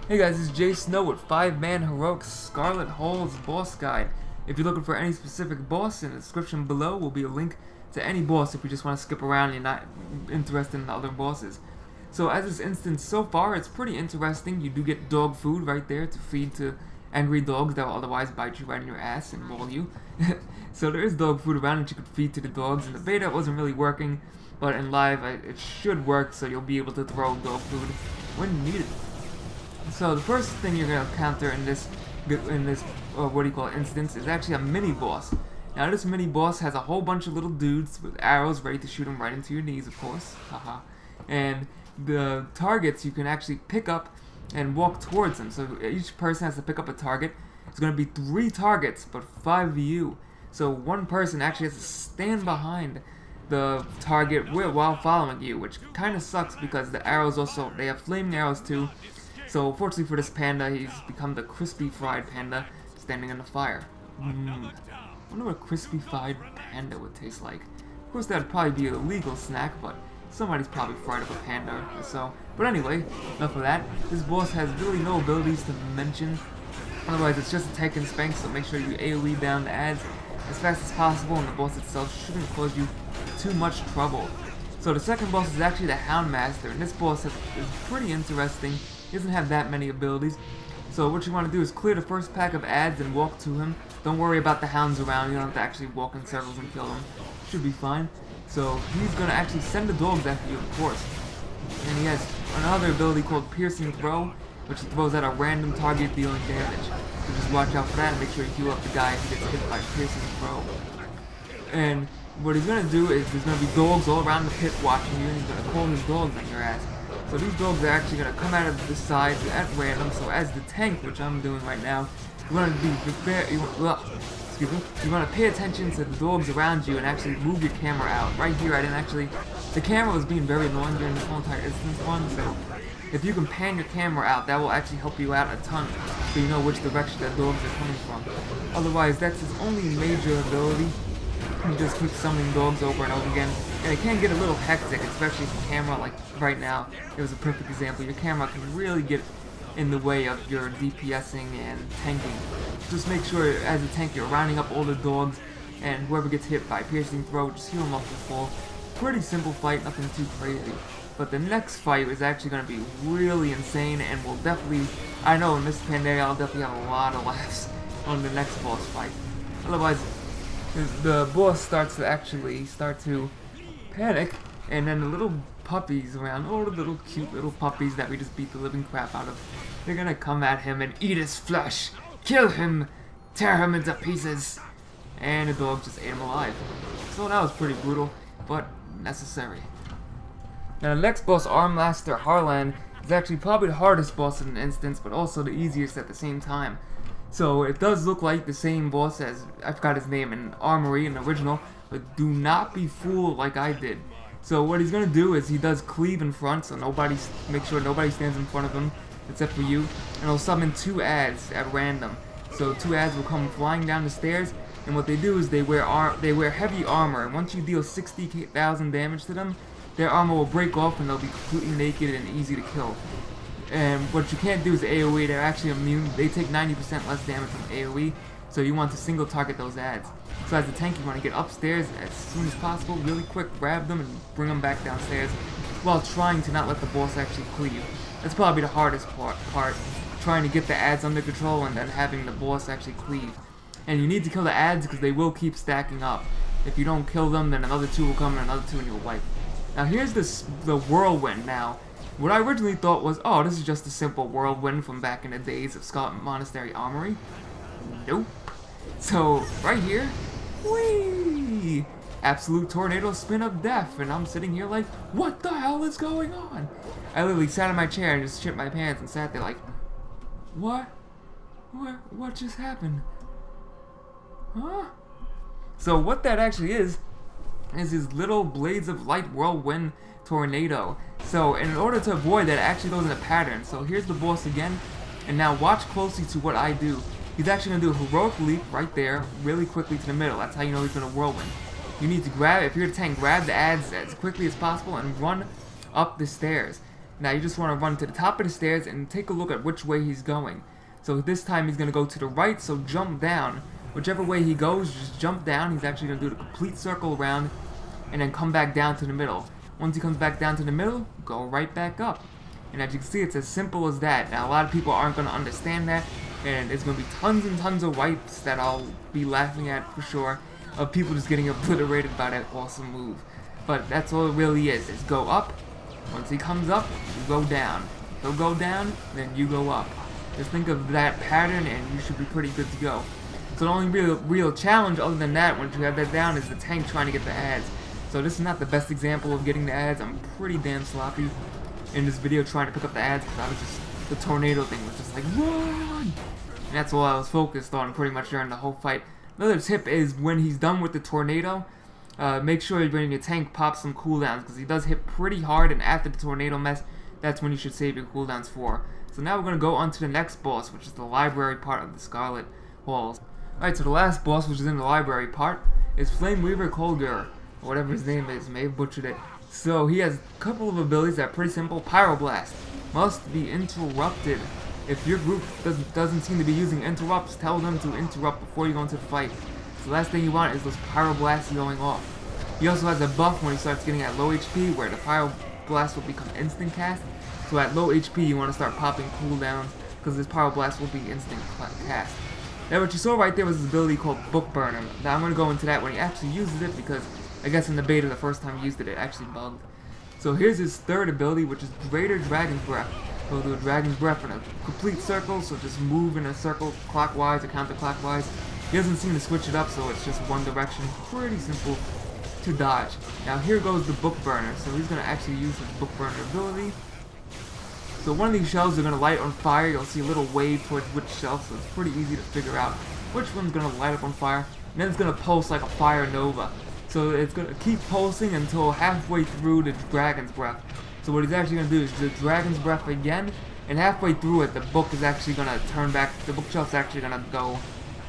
Hey guys, this is Jsnow with 5-Man Heroic Scarlet Hole's boss guide. If you're looking for any specific boss, in the description below will be a link to any boss if you just want to skip around and you're not interested in other bosses. So as this instance so far, it's pretty interesting. You do get dog food right there to feed to angry dogs that will otherwise bite you right in your ass and roll you. So there is dog food around that you could feed to the dogs. In the beta it wasn't really working, but in live it should work, so you'll be able to throw dog food when needed. So the first thing you're gonna encounter in this instance is actually a mini boss. Now this mini boss has a whole bunch of little dudes with arrows ready to shoot them right into your knees, of course. Haha. And the targets you can actually pick up and walk towards them. So each person has to pick up a target. It's gonna be 3 targets, but 5 of you. So one person actually has to stand behind the target while following you, which kind of sucks because the arrows they have flaming arrows too. So fortunately for this panda, he's become the crispy fried panda standing in the fire. I wonder what a crispy fried panda would taste like. Of course that would probably be a legal snack, but somebody's probably fried up a panda or so. But anyway, enough of that. This boss has really no abilities to mention. Otherwise it's just a take and spank, so make sure you AoE down the ads as fast as possible, and the boss itself shouldn't cause you too much trouble. So the second boss is actually the Houndmaster, and this boss is pretty interesting. He doesn't have that many abilities. So what you want to do is clear the first pack of ads and walk to him. Don't worry about the hounds around, you don't have to actually walk in circles and kill them. Should be fine. So he's going to actually send the dogs after you, of course. And he has another ability called Piercing Throw, which he throws at a random target dealing damage. So just watch out for that and make sure you heal up the guy if he gets hit by Piercing Throw. And what he's going to do is there's going to be dogs all around the pit watching you, and he's going to call his dogs on your ass. So these dogs are actually going to come out of the side at random. So as the tank, which I'm doing right now, you want to be prepared. You want to pay attention to the dogs around you and actually move your camera out. Right here, I didn't actually. The camera was being very annoying during this whole entire instance one. So if you can pan your camera out, that will actually help you out a ton, so you know which direction the dogs are coming from. Otherwise, that's his only major ability. You just keep summoning dogs over and over again, and it can get a little hectic, especially if the camera, like right now, it was a perfect example. Your camera can really get in the way of your DPSing and tanking. Just make sure as a tank you're rounding up all the dogs, and whoever gets hit by Piercing Throw, just heal them up to full. Pretty simple fight, nothing too crazy. But the next fight is actually going to be really insane, and will definitely, I know in this pandemic I'll definitely have a lot of laughs on the next boss fight. Otherwise, the boss starts to panic, and then the little puppies around, all the little cute little puppies that we just beat the living crap out of, they're gonna come at him and eat his flesh, kill him, tear him into pieces, and the dog just ate him alive. So that was pretty brutal, but necessary. Now the next boss, Armsmaster Harlan, is actually probably the hardest boss in an instance, but also the easiest at the same time. So it does look like the same boss as, I forgot his name, in Armory in the original, but do not be fooled like I did. So what he's going to do is he does cleave in front, so make sure nobody stands in front of him except for you, and he'll summon 2 ads at random. So 2 ads will come flying down the stairs, and what they do is they wear heavy armor, and once you deal 60,000 damage to them, their armor will break off and they'll be completely naked and easy to kill. And what you can't do is AoE, they're actually immune, they take 90% less damage from AoE, so you want to single target those ads. So as a tank you want to get upstairs as soon as possible, really quick, grab them and bring them back downstairs, while trying to not let the boss actually cleave. That's probably the hardest part, trying to get the ads under control and then having the boss actually cleave. And you need to kill the ads because they will keep stacking up. If you don't kill them, then another 2 will come and another 2 and you'll wipe. Now here's the whirlwind now. What I originally thought was, oh, this is just a simple whirlwind from back in the days of Scarlet Monastery Armory. Nope. So, right here, whee! Absolute tornado spin of death, and I'm sitting here like, what the hell is going on? I literally sat in my chair and just shit my pants and sat there like, what? What just happened? Huh? So what that actually is these little blades of light whirlwind tornado. So in order to avoid that, it actually goes in a pattern. So here's the boss again, and now watch closely to what I do. He's actually going to do a heroic leap right there, really quickly to the middle. That's how you know he's going to whirlwind. You need to grab, if you're the tank, grab the ads as quickly as possible and run up the stairs. Now you just want to run to the top of the stairs and take a look at which way he's going. So this time he's going to go to the right, so jump down. Whichever way he goes, just jump down. He's actually going to do the complete circle around and then come back down to the middle. Once he comes back down to the middle, go right back up. And as you can see, it's as simple as that. Now a lot of people aren't going to understand that, and there's going to be tons and tons of wipes that I'll be laughing at for sure, of people just getting obliterated by that awesome move. But that's all it really is go up. Once he comes up, you go down. He'll go down, then you go up. Just think of that pattern and you should be pretty good to go. So the only real challenge other than that, once you have that down, is the tank trying to get the ads. So this is not the best example of getting the ads. I'm pretty damn sloppy in this video trying to pick up the ads because I was just, the tornado thing was just like, run! And that's all I was focused on pretty much during the whole fight. Another tip is when he's done with the tornado, make sure when your tank pops some cooldowns because he does hit pretty hard, and after the tornado mess, that's when you should save your cooldowns for. So now we're going to go on to the next boss, which is the library part of the Scarlet Halls. Alright, so the last boss, which is in the library part, is flameweaver Colger, or whatever his name is. May have butchered it. So he has a couple of abilities that are pretty simple. Pyroblast must be interrupted. If your group doesn't seem to be using interrupts, tell them to interrupt before you go into the fight. So the last thing you want is those pyroblasts going off. He also has a buff when he starts getting at low HP, where the pyroblast will become instant cast. So at low HP, you want to start popping cooldowns, because this pyroblast will be instant cast. Now what you saw right there was his ability called Book Burner. Now I'm going to go into that when he actually uses it, because I guess in the beta the first time he used it, it actually bugged. So here's his third ability, which is Greater Dragon's Breath. He'll do a Dragon's Breath in a complete circle, so just move in a circle clockwise or counterclockwise. He doesn't seem to switch it up, so it's just one direction. Pretty simple to dodge. Now here goes the Book Burner. So he's going to actually use his Book Burner ability. So one of these shelves are going to light on fire. You'll see a little wave towards which shelf, so it's pretty easy to figure out which one's going to light up on fire. And then it's going to pulse like a fire nova. So it's going to keep pulsing until halfway through the Dragon's Breath. So what he's actually going to do is the Dragon's Breath again, and halfway through it, the book is actually going to turn back, the bookshelf's actually going to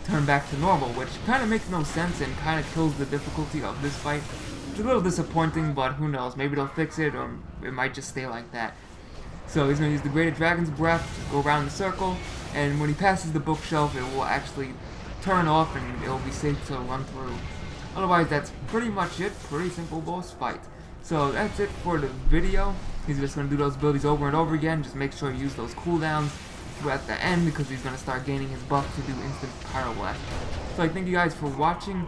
turn back to normal, which kind of makes no sense and kind of kills the difficulty of this fight. It's a little disappointing, but who knows, maybe they'll fix it, or it might just stay like that. So he's going to use the Greater Dragon's Breath, go around the circle, and when he passes the bookshelf, it will actually turn off and it will be safe to run through. Otherwise, that's pretty much it. Pretty simple boss fight. So that's it for the video. He's just going to do those abilities over and over again. Just make sure you use those cooldowns at the end, because he's going to start gaining his buff to do instant pyroblast. So I thank you guys for watching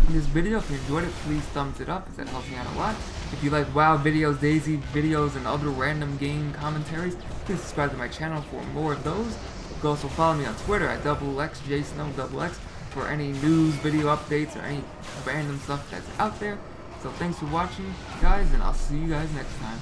this video. If you enjoyed it, please thumbs it up, as that helps me out a lot. If you like WoW videos, Daisy videos, and other random game commentaries, please subscribe to my channel for more of those. You can also follow me on Twitter at Jsnow for any news, video updates, or any random stuff that's out there. So thanks for watching, guys, and I'll see you guys next time.